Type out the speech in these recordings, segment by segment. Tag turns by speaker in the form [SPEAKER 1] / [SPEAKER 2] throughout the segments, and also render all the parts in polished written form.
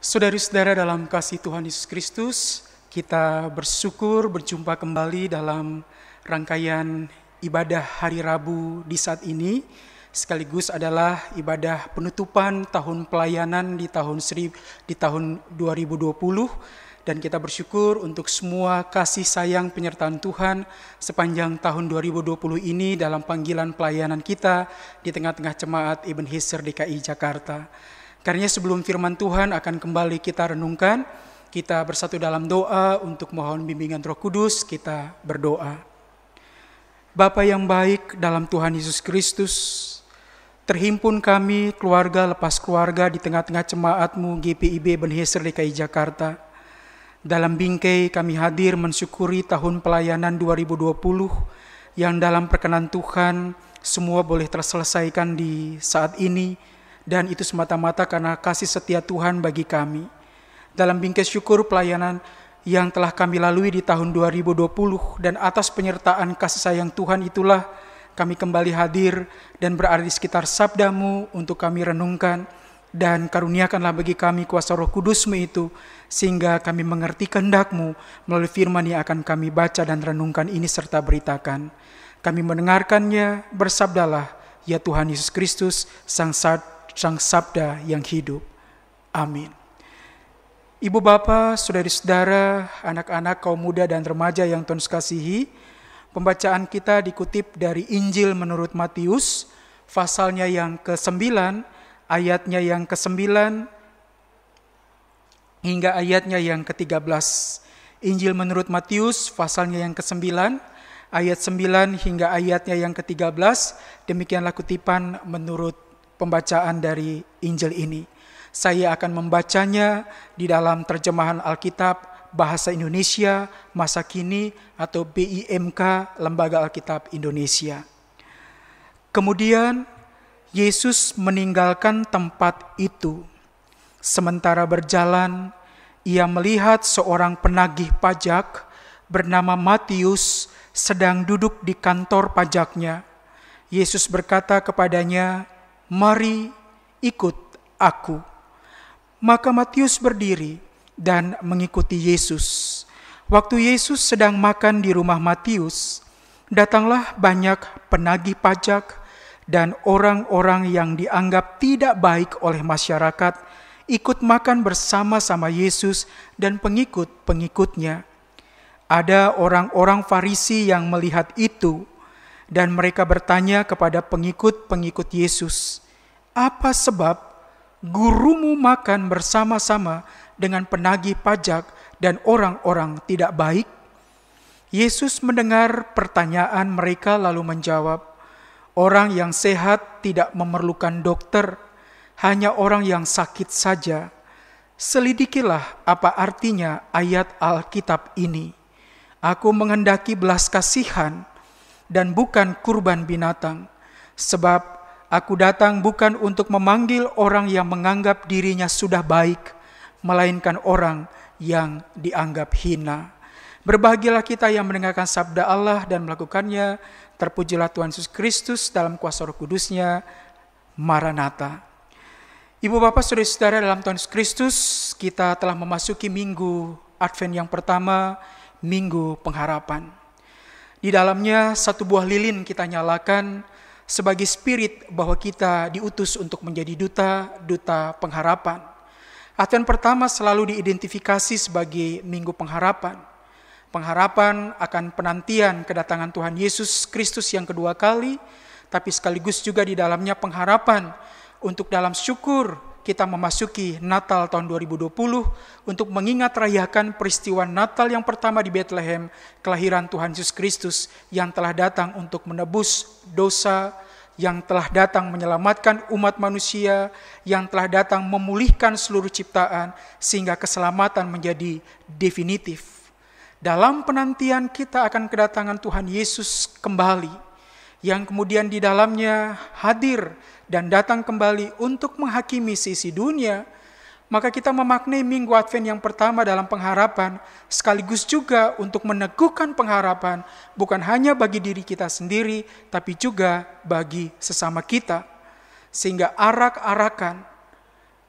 [SPEAKER 1] Saudari-saudara dalam kasih Tuhan Yesus Kristus, kita bersyukur berjumpa kembali dalam rangkaian ibadah hari Rabu di saat ini, sekaligus adalah ibadah penutupan tahun pelayanan di tahun 2020, dan kita bersyukur untuk semua kasih sayang penyertaan Tuhan sepanjang tahun 2020 ini dalam panggilan pelayanan kita di tengah-tengah jemaat Ebenezer DKI Jakarta. Karena sebelum firman Tuhan akan kembali kita renungkan, kita bersatu dalam doa untuk mohon bimbingan Roh Kudus. Kita berdoa. Bapa yang baik dalam Tuhan Yesus Kristus, terhimpun kami keluarga lepas keluarga di tengah-tengah jemaat-Mu GPIB Ebenezer DKI Jakarta. Dalam bingkai kami hadir mensyukuri tahun pelayanan 2020 yang dalam perkenan Tuhan semua boleh terselesaikan di saat ini. Dan itu semata-mata karena kasih setia Tuhan bagi kami. Dalam bingkai syukur pelayanan yang telah kami lalui di tahun 2020 dan atas penyertaan kasih sayang Tuhan itulah kami kembali hadir dan berada di sekitar sabda-Mu untuk kami renungkan. Dan karuniakanlah bagi kami kuasa Roh Kudus-Mu itu sehingga kami mengerti kehendak-Mu melalui firman yang akan kami baca dan renungkan ini serta beritakan. Kami mendengarkannya, bersabdalah ya Tuhan Yesus Kristus, Sang Sabda yang hidup. Amin. Ibu Bapa, saudari-saudara, anak-anak, kaum muda dan remaja yang Tuhan kasihi, pembacaan kita dikutip dari Injil menurut Matius, pasalnya yang ke-9, ayatnya yang ke-9, hingga ayatnya yang ke-13. Injil menurut Matius, pasalnya yang ke-9, ayat 9 hingga ayatnya yang ke-13, demikianlah kutipan menurut pembacaan dari Injil ini. Saya akan membacanya di dalam terjemahan Alkitab Bahasa Indonesia Masa Kini atau BIMK Lembaga Alkitab Indonesia. Kemudian Yesus meninggalkan tempat itu. Sementara berjalan, ia melihat seorang penagih pajak bernama Matius sedang duduk di kantor pajaknya. Yesus berkata kepadanya, "Mari ikut aku." Maka Matius berdiri dan mengikuti Yesus. Waktu Yesus sedang makan di rumah Matius, datanglah banyak penagih pajak dan orang-orang yang dianggap tidak baik oleh masyarakat ikut makan bersama-sama Yesus dan pengikut-pengikutnya. Ada orang-orang Farisi yang melihat itu, dan mereka bertanya kepada pengikut-pengikut Yesus, "Apa sebab gurumu makan bersama-sama dengan penagih pajak dan orang-orang tidak baik?" Yesus mendengar pertanyaan mereka lalu menjawab, "Orang yang sehat tidak memerlukan dokter, hanya orang yang sakit saja. Selidikilah apa artinya ayat Alkitab ini. Aku menghendaki belas kasihan dan bukan kurban binatang, sebab aku datang bukan untuk memanggil orang yang menganggap dirinya sudah baik, melainkan orang yang dianggap hina." Berbahagialah kita yang mendengarkan sabda Allah dan melakukannya. Terpujilah Tuhan Yesus Kristus dalam kuasa Roh Kudus-Nya. Maranatha. Ibu bapak saudara-saudara dalam Tuhan Yesus Kristus, kita telah memasuki minggu Advent yang pertama, Minggu Pengharapan. Di dalamnya satu buah lilin kita nyalakan sebagai spirit bahwa kita diutus untuk menjadi duta pengharapan. Advent pertama selalu diidentifikasi sebagai Minggu Pengharapan. Pengharapan akan penantian kedatangan Tuhan Yesus Kristus yang kedua kali, tapi sekaligus juga di dalamnya pengharapan untuk dalam syukur kita memasuki Natal tahun 2020 untuk mengingat rayakan peristiwa Natal yang pertama di Bethlehem, kelahiran Tuhan Yesus Kristus yang telah datang untuk menebus dosa, yang telah datang menyelamatkan umat manusia, yang telah datang memulihkan seluruh ciptaan sehingga keselamatan menjadi definitif. Dalam penantian kita akan kedatangan Tuhan Yesus kembali, yang kemudian di dalamnya hadir dan datang kembali untuk menghakimi sisi dunia, maka kita memaknai Minggu Advent yang pertama dalam pengharapan, sekaligus juga untuk meneguhkan pengharapan bukan hanya bagi diri kita sendiri, tapi juga bagi sesama kita. Sehingga arak-arakan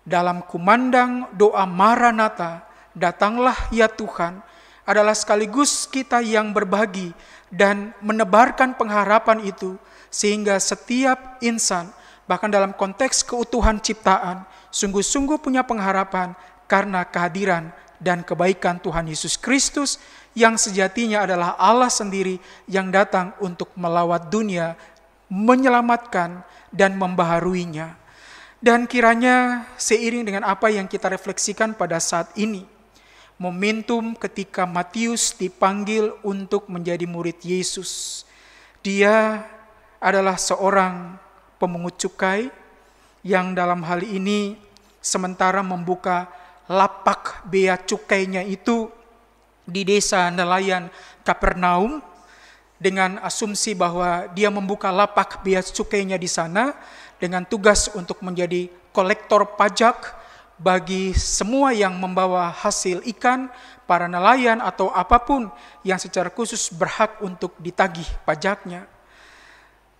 [SPEAKER 1] dalam kumandang doa Maranatha, datanglah ya Tuhan, adalah sekaligus kita yang berbagi dan menebarkan pengharapan itu, sehingga setiap insan, bahkan dalam konteks keutuhan ciptaan, sungguh-sungguh punya pengharapan karena kehadiran dan kebaikan Tuhan Yesus Kristus yang sejatinya adalah Allah sendiri yang datang untuk melawat dunia, menyelamatkan dan membaharuinya. Dan kiranya seiring dengan apa yang kita refleksikan pada saat ini, momentum ketika Matius dipanggil untuk menjadi murid Yesus. Dia adalah seorang pemungut cukai yang dalam hal ini sementara membuka lapak bea cukainya itu di desa nelayan Kapernaum, dengan asumsi bahwa dia membuka lapak bea cukainya di sana dengan tugas untuk menjadi kolektor pajak bagi semua yang membawa hasil ikan, para nelayan atau apapun yang secara khusus berhak untuk ditagih pajaknya.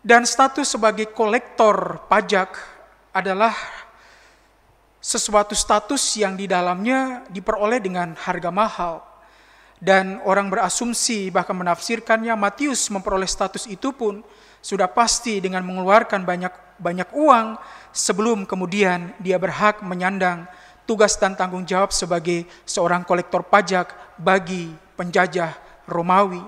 [SPEAKER 1] Dan status sebagai kolektor pajak adalah sesuatu status yang di dalamnya diperoleh dengan harga mahal. Dan orang berasumsi bahkan menafsirkannya Matius memperoleh status itu pun sudah pasti dengan mengeluarkan banyak uang sebelum kemudian dia berhak menyandang tugas dan tanggung jawab sebagai seorang kolektor pajak bagi penjajah Romawi.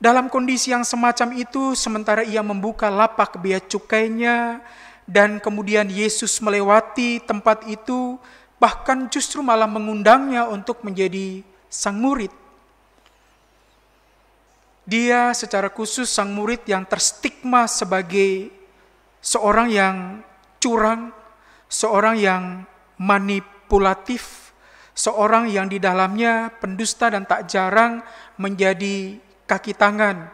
[SPEAKER 1] Dalam kondisi yang semacam itu, sementara ia membuka lapak bea cukainya dan kemudian Yesus melewati tempat itu, bahkan justru malah mengundangnya untuk menjadi sang murid. Dia secara khusus sang murid yang terstigma sebagai seorang yang curang, seorang yang manipulatif, seorang yang di dalamnya pendusta dan tak jarang menjadi kaki tangan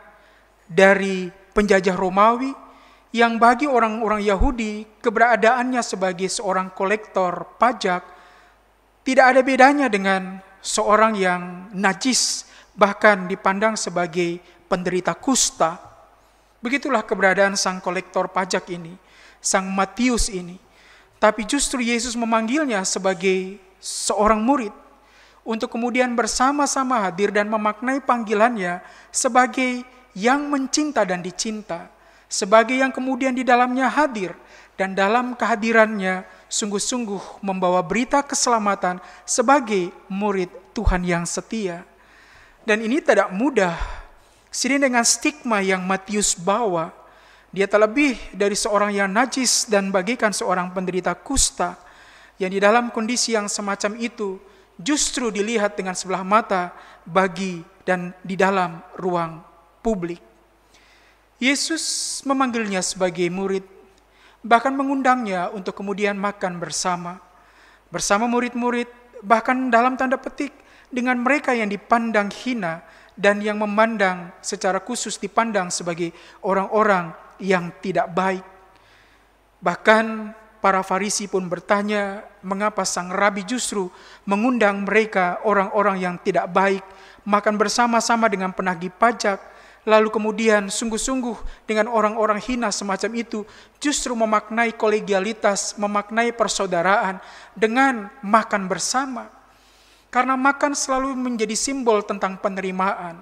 [SPEAKER 1] dari penjajah Romawi, yang bagi orang-orang Yahudi keberadaannya sebagai seorang kolektor pajak tidak ada bedanya dengan seorang yang najis, bahkan dipandang sebagai penderita kusta. Begitulah keberadaan sang kolektor pajak ini, sang Matius ini. Tapi justru Yesus memanggilnya sebagai seorang murid untuk kemudian bersama-sama hadir dan memaknai panggilannya sebagai yang mencinta dan dicinta, sebagai yang kemudian di dalamnya hadir dan dalam kehadirannya sungguh-sungguh membawa berita keselamatan sebagai murid Tuhan yang setia. Dan ini tidak mudah, seiring dengan stigma yang Matius bawa. Dia terlebih dari seorang yang najis dan bagaikan seorang penderita kusta, yang di dalam kondisi yang semacam itu justru dilihat dengan sebelah mata bagi dan di dalam ruang publik. Yesus memanggilnya sebagai murid, bahkan mengundangnya untuk kemudian makan bersama murid-murid, bahkan dalam tanda petik dengan mereka yang dipandang hina dan yang memandang secara khusus dipandang sebagai orang-orang yang tidak baik. Bahkan para Farisi pun bertanya, mengapa sang rabi justru mengundang mereka orang-orang yang tidak baik makan bersama-sama dengan penagih pajak, lalu kemudian sungguh-sungguh dengan orang-orang hina semacam itu justru memaknai kolegialitas, memaknai persaudaraan dengan makan bersama. Karena makan selalu menjadi simbol tentang penerimaan.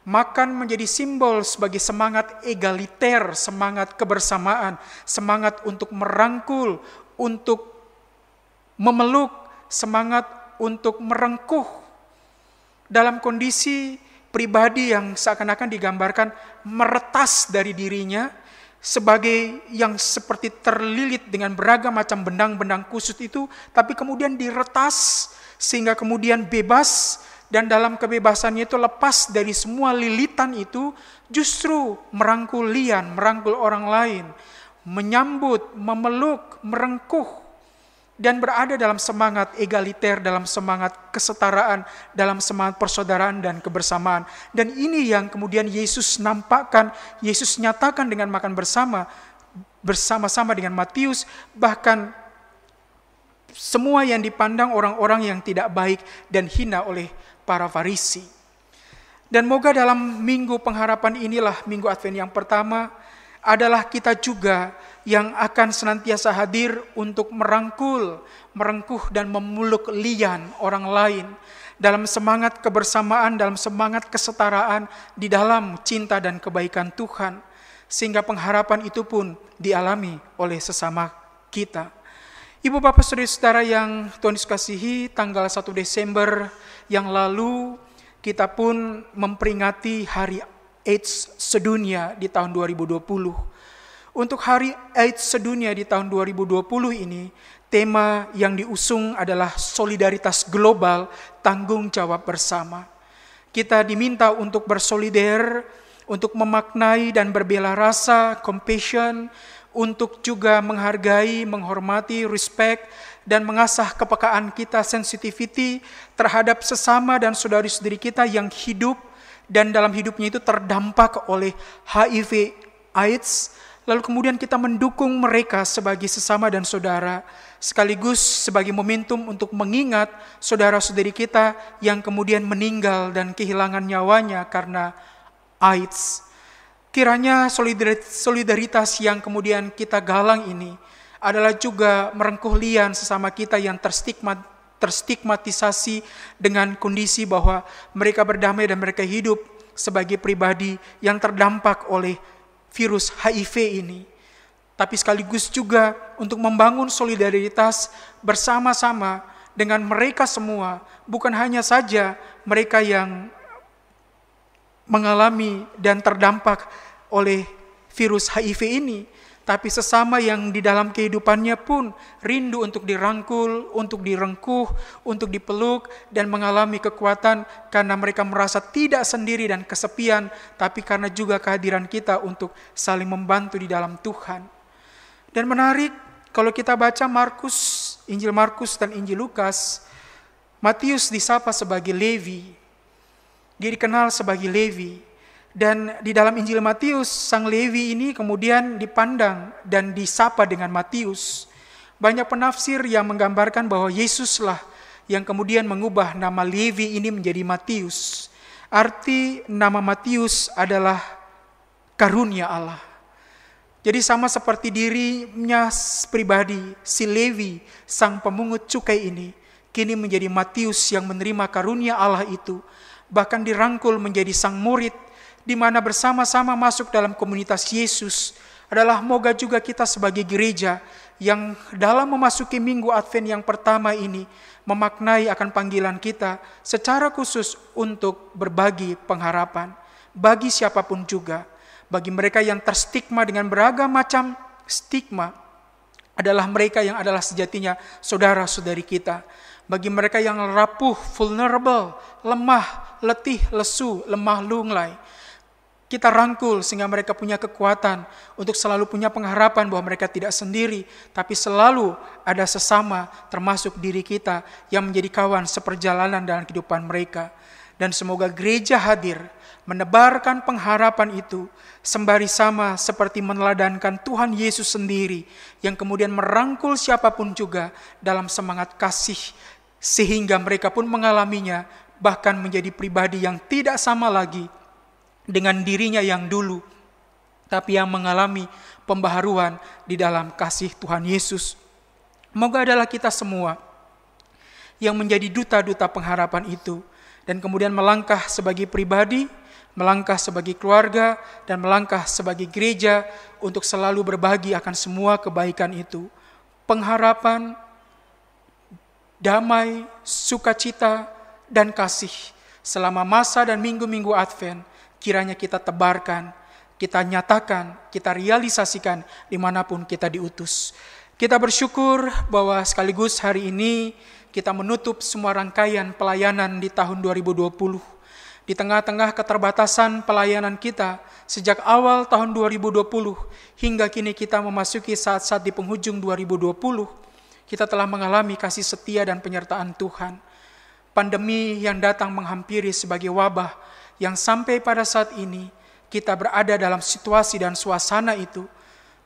[SPEAKER 1] Makan menjadi simbol sebagai semangat egaliter, semangat kebersamaan, semangat untuk merangkul, untuk memeluk, semangat untuk merengkuh. Dalam kondisi pribadi yang seakan-akan digambarkan meretas dari dirinya sebagai yang seperti terlilit dengan beragam macam benang-benang kusut itu, tapi kemudian diretas sehingga kemudian bebas, dan dalam kebebasannya itu lepas dari semua lilitan itu, justru merangkul lian, merangkul orang lain, menyambut, memeluk, merengkuh, dan berada dalam semangat egaliter, dalam semangat kesetaraan, dalam semangat persaudaraan dan kebersamaan. Dan ini yang kemudian Yesus nampakkan, Yesus nyatakan dengan makan bersama-sama dengan Matius, bahkan semua yang dipandang orang-orang yang tidak baik dan hina oleh para Farisi. Dan moga dalam minggu pengharapan inilah, minggu Advent yang pertama, adalah kita juga yang akan senantiasa hadir untuk merangkul, merengkuh dan memeluk lian orang lain dalam semangat kebersamaan, dalam semangat kesetaraan di dalam cinta dan kebaikan Tuhan, sehingga pengharapan itu pun dialami oleh sesama kita. Ibu bapak saudara-saudara yang Tuhan Yesus kasihi, tanggal 1 Desember yang lalu kita pun memperingati Hari AIDS sedunia di tahun 2020. Untuk Hari AIDS sedunia di tahun 2020 ini, tema yang diusung adalah solidaritas global, tanggung jawab bersama. Kita diminta untuk bersolidar, untuk memaknai dan berbela rasa, compassion, untuk juga menghargai, menghormati, respect, dan mengasah kepekaan kita, sensitivity terhadap sesama dan saudari-saudari kita yang hidup dan dalam hidupnya itu terdampak oleh HIV AIDS. Lalu kemudian kita mendukung mereka sebagai sesama dan saudara, sekaligus sebagai momentum untuk mengingat saudara-saudari kita yang kemudian meninggal dan kehilangan nyawanya karena AIDS. Kiranya solidaritas yang kemudian kita galang ini adalah juga merengkuh lian sesama kita yang terstigmatisasi dengan kondisi bahwa mereka berdamai dan mereka hidup sebagai pribadi yang terdampak oleh virus HIV ini. Tapi sekaligus juga untuk membangun solidaritas bersama-sama dengan mereka semua, bukan hanya saja mereka yang mengalami dan terdampak oleh virus HIV ini, tapi sesama yang di dalam kehidupannya pun rindu untuk dirangkul, untuk direngkuh, untuk dipeluk, dan mengalami kekuatan karena mereka merasa tidak sendiri dan kesepian, tapi karena juga kehadiran kita untuk saling membantu di dalam Tuhan. Dan menarik, kalau kita baca Injil Markus dan Injil Lukas, Matius disapa sebagai Levi. Dia dikenal sebagai Levi. Dan di dalam Injil Matius, sang Levi ini kemudian dipandang dan disapa dengan Matius. Banyak penafsir yang menggambarkan bahwa Yesuslah yang kemudian mengubah nama Levi ini menjadi Matius. Arti nama Matius adalah karunia Allah. Jadi sama seperti dirinya pribadi, si Levi, sang pemungut cukai ini, kini menjadi Matius yang menerima karunia Allah itu, bahkan dirangkul menjadi sang murid, di mana bersama-sama masuk dalam komunitas Yesus. Adalah moga juga kita sebagai gereja yang dalam memasuki minggu Advent yang pertama ini memaknai akan panggilan kita secara khusus untuk berbagi pengharapan bagi siapapun juga. Bagi mereka yang terstigma dengan beragam macam stigma, adalah mereka yang adalah sejatinya saudara-saudari kita. Bagi mereka yang rapuh, vulnerable, lemah, letih, lesu, lemah lunglai, kita rangkul sehingga mereka punya kekuatan untuk selalu punya pengharapan bahwa mereka tidak sendiri, tapi selalu ada sesama termasuk diri kita yang menjadi kawan seperjalanan dalam kehidupan mereka. Dan semoga gereja hadir menebarkan pengharapan itu sembari sama seperti meneladankan Tuhan Yesus sendiri yang kemudian merangkul siapapun juga dalam semangat kasih sehingga mereka pun mengalaminya bahkan menjadi pribadi yang tidak sama lagi dengan dirinya yang dulu, tapi yang mengalami pembaharuan di dalam kasih Tuhan Yesus. Moga adalah kita semua yang menjadi duta-duta pengharapan itu, dan kemudian melangkah sebagai pribadi, melangkah sebagai keluarga, dan melangkah sebagai gereja untuk selalu berbagi akan semua kebaikan itu. Pengharapan, damai, sukacita, dan kasih selama masa dan minggu-minggu Advent, kiranya kita tebarkan, kita nyatakan, kita realisasikan dimanapun kita diutus. Kita bersyukur bahwa sekaligus hari ini kita menutup semua rangkaian pelayanan di tahun 2020. Di tengah-tengah keterbatasan pelayanan kita sejak awal tahun 2020 hingga kini kita memasuki saat-saat di penghujung 2020, kita telah mengalami kasih setia dan penyertaan Tuhan. Pandemi yang datang menghampiri sebagai wabah yang sampai pada saat ini kita berada dalam situasi dan suasana itu.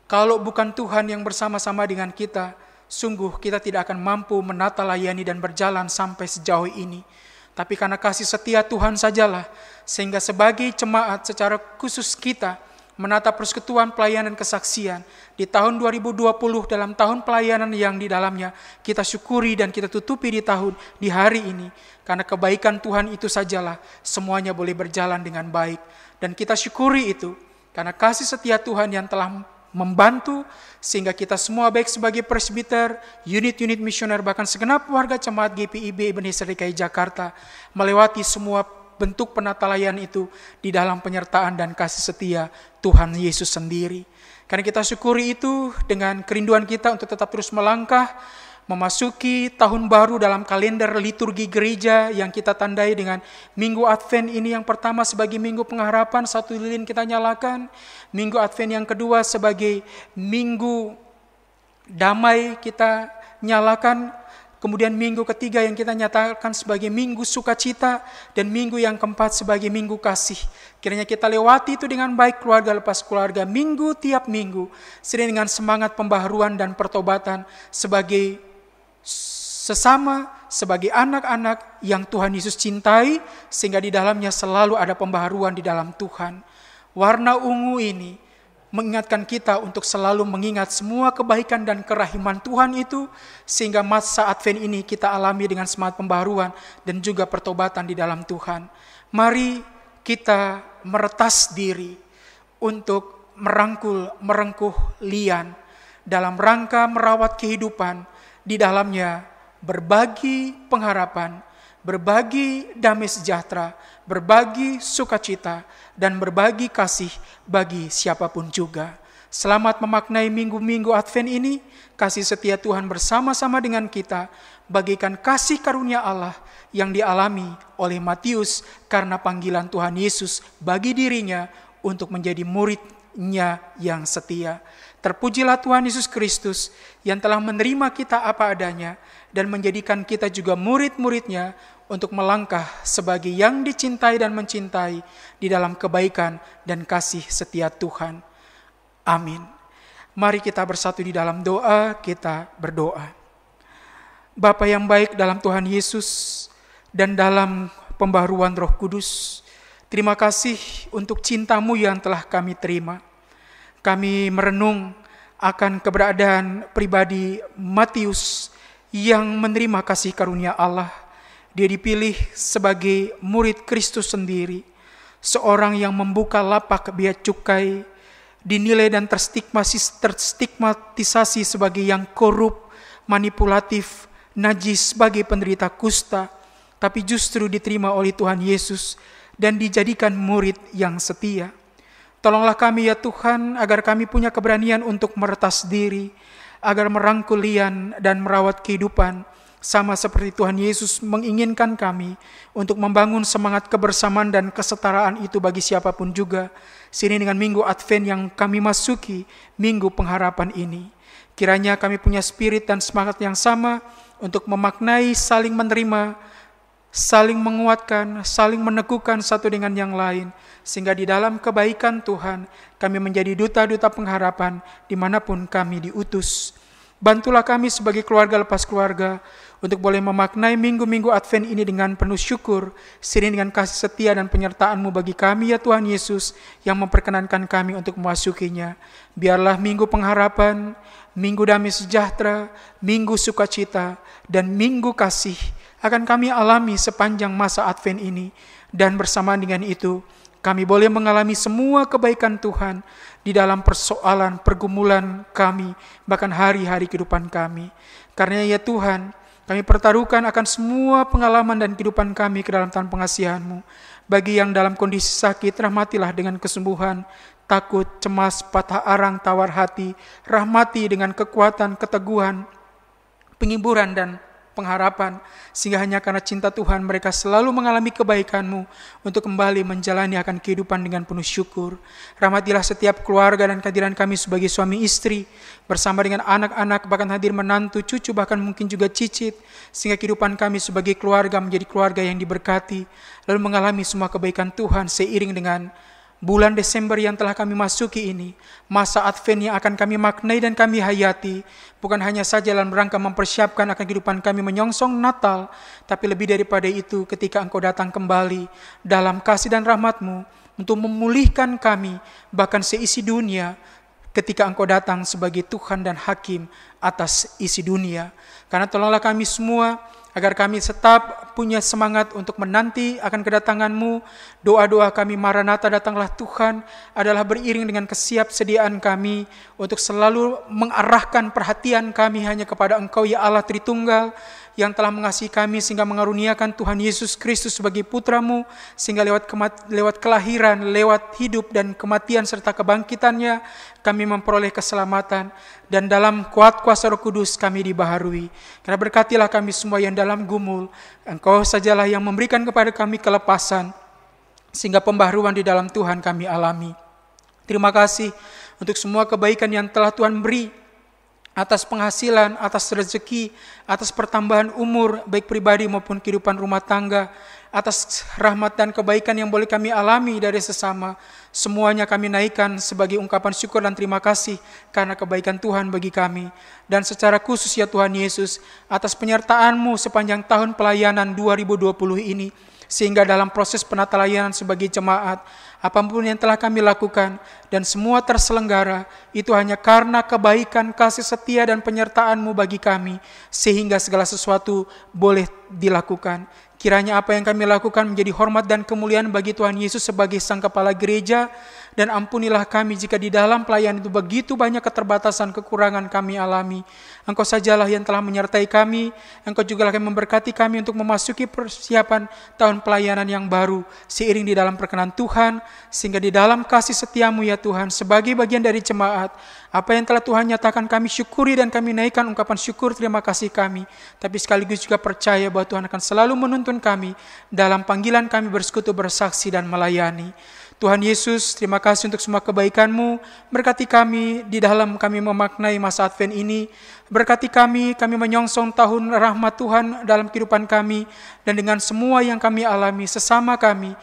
[SPEAKER 1] Kalau bukan Tuhan yang bersama-sama dengan kita, sungguh kita tidak akan mampu menata, layani, dan berjalan sampai sejauh ini. Tapi karena kasih setia Tuhan sajalah, sehingga sebagai jemaat secara khusus kita menata persekutuan pelayanan kesaksian di tahun 2020, dalam tahun pelayanan yang di dalamnya kita syukuri dan kita tutupi di hari ini. Karena kebaikan Tuhan itu sajalah semuanya boleh berjalan dengan baik. Dan kita syukuri itu karena kasih setia Tuhan yang telah membantu sehingga kita semua baik sebagai presbiter, unit-unit misioner, bahkan segenap warga jemaat GPIB Ebenezer DKI Jakarta melewati semua bentuk penatalayan itu di dalam penyertaan dan kasih setia Tuhan Yesus sendiri. Karena kita syukuri itu dengan kerinduan kita untuk tetap terus melangkah memasuki tahun baru dalam kalender liturgi gereja yang kita tandai dengan Minggu Advent ini yang pertama sebagai Minggu Pengharapan, 1 lilin kita nyalakan. Minggu Advent yang kedua sebagai Minggu Damai kita nyalakan. Kemudian minggu ketiga yang kita nyatakan sebagai Minggu Sukacita, dan minggu yang keempat sebagai Minggu Kasih. Kiranya kita lewati itu dengan baik, keluarga lepas keluarga, minggu tiap minggu, sering dengan semangat pembaharuan dan pertobatan sebagai sesama, sebagai anak-anak yang Tuhan Yesus cintai, sehingga di dalamnya selalu ada pembaharuan di dalam Tuhan. Warna ungu ini mengingatkan kita untuk selalu mengingat semua kebaikan dan kerahiman Tuhan itu, sehingga masa Advent ini kita alami dengan semangat pembaharuan dan juga pertobatan di dalam Tuhan. Mari kita meretas diri untuk merengkuh lian dalam rangka merawat kehidupan, di dalamnya berbagi pengharapan, berbagi damai sejahtera, berbagi sukacita, dan berbagi kasih bagi siapapun juga. Selamat memaknai minggu-minggu Advent ini. Kasih setia Tuhan bersama-sama dengan kita, bagikan kasih karunia Allah yang dialami oleh Matius karena panggilan Tuhan Yesus bagi dirinya untuk menjadi muridnya yang setia. Terpujilah Tuhan Yesus Kristus yang telah menerima kita apa adanya dan menjadikan kita juga murid-muridnya untuk melangkah sebagai yang dicintai dan mencintai di dalam kebaikan dan kasih setia Tuhan. Amin. Mari kita bersatu di dalam doa, kita berdoa. Bapa yang baik dalam Tuhan Yesus dan dalam pembaharuan Roh Kudus, terima kasih untuk cinta-Mu yang telah kami terima. Kami merenung akan keberadaan pribadi Matius yang menerima kasih karunia Allah. Dia dipilih sebagai murid Kristus sendiri, seorang yang membuka lapak bea cukai, dinilai dan terstigmatisasi sebagai yang korup, manipulatif, najis, sebagai penderita kusta, tapi justru diterima oleh Tuhan Yesus dan dijadikan murid yang setia. Tolonglah kami ya Tuhan, agar kami punya keberanian untuk meretas diri, agar merangkul lian dan merawat kehidupan, sama seperti Tuhan Yesus menginginkan kami untuk membangun semangat kebersamaan dan kesetaraan itu bagi siapapun juga. Sini dengan minggu Advent yang kami masuki, Minggu Pengharapan ini, kiranya kami punya spirit dan semangat yang sama untuk memaknai saling menerima, saling menguatkan, saling meneguhkan satu dengan yang lain, sehingga di dalam kebaikan Tuhan kami menjadi duta-duta pengharapan dimanapun kami diutus. Bantulah kami sebagai keluarga lepas keluarga untuk boleh memaknai minggu-minggu Advent ini dengan penuh syukur, seiring dengan kasih setia dan penyertaan-Mu bagi kami ya Tuhan Yesus, yang memperkenankan kami untuk memasukinya. Biarlah minggu pengharapan, minggu damai sejahtera, minggu sukacita, dan minggu kasih akan kami alami sepanjang masa Advent ini. Dan bersamaan dengan itu, kami boleh mengalami semua kebaikan Tuhan di dalam persoalan, pergumulan kami, bahkan hari-hari kehidupan kami. Karena ya Tuhan, kami pertaruhkan akan semua pengalaman dan kehidupan kami ke dalam tangan pengasihan-Mu. Bagi yang dalam kondisi sakit, rahmatilah dengan kesembuhan, takut, cemas, patah arang, tawar hati, rahmati dengan kekuatan, keteguhan, penghiburan dan pengharapan, sehingga hanya karena cinta Tuhan mereka selalu mengalami kebaikan-Mu untuk kembali menjalani akan kehidupan dengan penuh syukur. Rahmatilah setiap keluarga dan kehadiran kami sebagai suami istri, bersama dengan anak-anak, bahkan hadir menantu, cucu, bahkan mungkin juga cicit, sehingga kehidupan kami sebagai keluarga menjadi keluarga yang diberkati, lalu mengalami semua kebaikan Tuhan seiring dengan bulan Desember yang telah kami masuki ini, masa Advent yang akan kami maknai dan kami hayati, bukan hanya saja dalam rangka mempersiapkan akan kehidupan kami menyongsong Natal, tapi lebih daripada itu ketika Engkau datang kembali dalam kasih dan rahmat-Mu, untuk memulihkan kami, bahkan seisi dunia, ketika Engkau datang sebagai Tuhan dan Hakim atas isi dunia. Karena tolonglah kami semua, agar kami tetap punya semangat untuk menanti akan kedatangan-Mu. Doa-doa kami, Maranatha, datanglah Tuhan, adalah beriring dengan kesiapsediaan kami untuk selalu mengarahkan perhatian kami hanya kepada Engkau, ya Allah Tritunggal, yang telah mengasihi kami sehingga mengaruniakan Tuhan Yesus Kristus sebagai Putra-Mu, sehingga lewat kelahiran, lewat hidup dan kematian serta kebangkitannya, kami memperoleh keselamatan, dan dalam kuat kuasa Roh Kudus kami dibaharui. Karena berkatilah kami semua yang dalam gumul, Engkau sajalah yang memberikan kepada kami kelepasan, sehingga pembaharuan di dalam Tuhan kami alami. Terima kasih untuk semua kebaikan yang telah Tuhan beri, atas penghasilan, atas rezeki, atas pertambahan umur, baik pribadi maupun kehidupan rumah tangga, atas rahmat dan kebaikan yang boleh kami alami dari sesama. Semuanya kami naikkan sebagai ungkapan syukur dan terima kasih karena kebaikan Tuhan bagi kami. Dan secara khusus ya Tuhan Yesus, atas penyertaan-Mu sepanjang tahun pelayanan 2020 ini, sehingga dalam proses penata layanan sebagai jemaat, apapun yang telah kami lakukan dan semua terselenggara, itu hanya karena kebaikan, kasih setia dan penyertaan-Mu bagi kami, sehingga segala sesuatu boleh dilakukan. Kiranya apa yang kami lakukan menjadi hormat dan kemuliaan bagi Tuhan Yesus sebagai Sang Kepala Gereja, dan ampunilah kami jika di dalam pelayanan itu begitu banyak keterbatasan, kekurangan kami alami. Engkau sajalah yang telah menyertai kami, Engkau juga akan memberkati kami untuk memasuki persiapan tahun pelayanan yang baru, seiring di dalam perkenan Tuhan, sehingga di dalam kasih setia-Mu ya Tuhan, sebagai bagian dari jemaat, apa yang telah Tuhan nyatakan kami syukuri dan kami naikkan ungkapan syukur terima kasih kami, tapi sekaligus juga percaya bahwa Tuhan akan selalu menuntun kami dalam panggilan kami bersekutu, bersaksi dan melayani. Tuhan Yesus, terima kasih untuk semua kebaikan-Mu. Berkati kami di dalam kami memaknai masa Advent ini. Berkati kami menyongsong tahun rahmat Tuhan dalam kehidupan kami. Dan dengan semua yang kami alami, sesama kami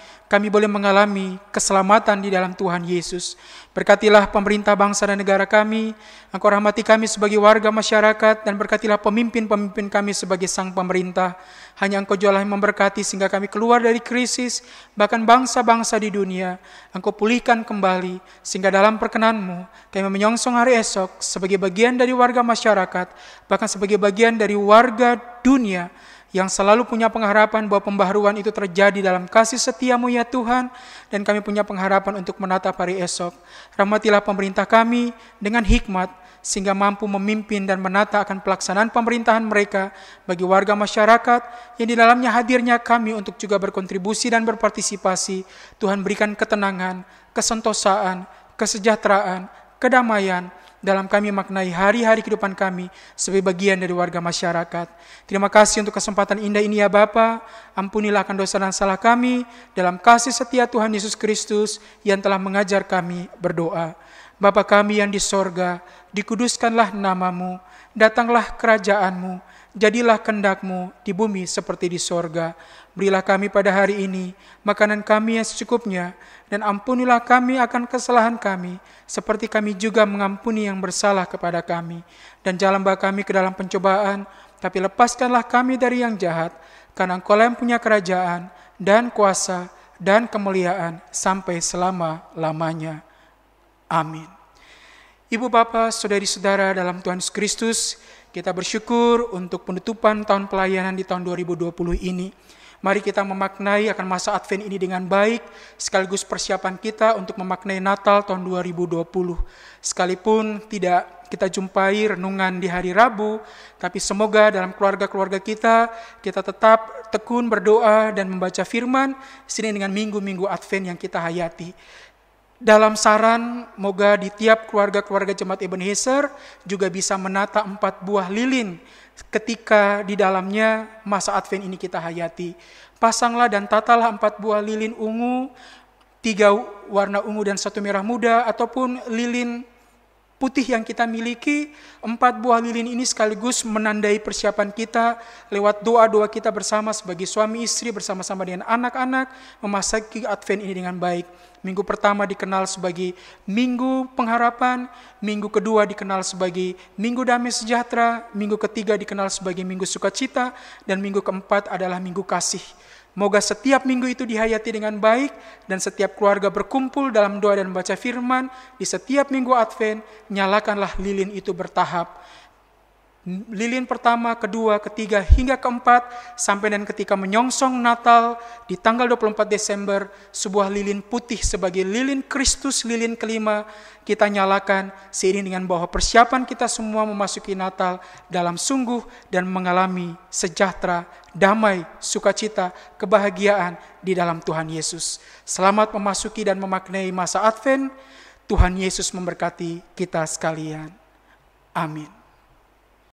[SPEAKER 1] boleh mengalami keselamatan di dalam Tuhan Yesus. Berkatilah pemerintah bangsa dan negara kami. Engkau rahmati kami sebagai warga masyarakat, dan berkatilah pemimpin-pemimpin kami sebagai sang pemerintah. Hanya Engkau jualah yang memberkati sehingga kami keluar dari krisis, bahkan bangsa-bangsa di dunia. Engkau pulihkan kembali, sehingga dalam perkenan-Mu kami menyongsong hari esok sebagai bagian dari warga masyarakat, bahkan sebagai bagian dari warga dunia, yang selalu punya pengharapan bahwa pembaharuan itu terjadi dalam kasih setia-Mu ya Tuhan, dan kami punya pengharapan untuk menatap hari esok. Rahmatilah pemerintah kami dengan hikmat, sehingga mampu memimpin dan menata akan pelaksanaan pemerintahan mereka bagi warga masyarakat, yang di dalamnya hadirnya kami untuk juga berkontribusi dan berpartisipasi. Tuhan berikan ketenangan, kesentosaan, kesejahteraan, kedamaian, dalam kami maknai hari-hari kehidupan kami sebagai bagian dari warga masyarakat. Terima kasih untuk kesempatan indah ini ya Bapa. Ampunilah akan dosa dan salah kami dalam kasih setia Tuhan Yesus Kristus yang telah mengajar kami berdoa. Bapa kami yang di sorga, dikuduskanlah nama-Mu, datanglah kerajaan-Mu, jadilah kehendak-Mu di bumi seperti di sorga. Berilah kami pada hari ini makanan kami yang secukupnya, dan ampunilah kami akan kesalahan kami, seperti kami juga mengampuni yang bersalah kepada kami. Dan jangan bawa kami ke dalam pencobaan, tapi lepaskanlah kami dari yang jahat, karena Engkau-lah yang punya kerajaan, dan kuasa, dan kemuliaan, sampai selama-lamanya. Amin. Ibu Bapa, saudari-saudara dalam Tuhan Yesus Kristus, kita bersyukur untuk penutupan tahun pelayanan di tahun 2020 ini. Mari kita memaknai akan masa Advent ini dengan baik, sekaligus persiapan kita untuk memaknai Natal tahun 2020. Sekalipun tidak kita jumpai renungan di hari Rabu, tapi semoga dalam keluarga-keluarga kita tetap tekun berdoa dan membaca firman, seiring dengan minggu-minggu Advent yang kita hayati. Dalam saran, moga di tiap keluarga-keluarga Jemaat Ebenezer juga bisa menata 4 buah lilin ketika di dalamnya masa Advent ini kita hayati. Pasanglah dan tatalah 4 buah lilin ungu, 3 warna ungu dan 1 merah muda, ataupun lilin putih yang kita miliki. 4 buah lilin ini sekaligus menandai persiapan kita lewat doa-doa kita bersama sebagai suami istri, bersama-sama dengan anak-anak, memasuki Advent ini dengan baik. Minggu pertama dikenal sebagai Minggu Pengharapan, minggu kedua dikenal sebagai Minggu Damai Sejahtera, minggu ketiga dikenal sebagai Minggu Sukacita, dan minggu keempat adalah Minggu Kasih. Moga setiap minggu itu dihayati dengan baik dan setiap keluarga berkumpul dalam doa dan baca firman. Di setiap minggu Advent, nyalakanlah lilin itu bertahap. Lilin pertama, kedua, ketiga, hingga keempat, sampai dan ketika menyongsong Natal di tanggal 24 Desember, sebuah lilin putih sebagai lilin Kristus, lilin kelima, kita nyalakan seiring dengan bahwa persiapan kita semua memasuki Natal dalam sungguh dan mengalami sejahtera, damai, sukacita, kebahagiaan di dalam Tuhan Yesus. Selamat memasuki dan memaknai masa Advent. Tuhan Yesus memberkati kita sekalian. Amin.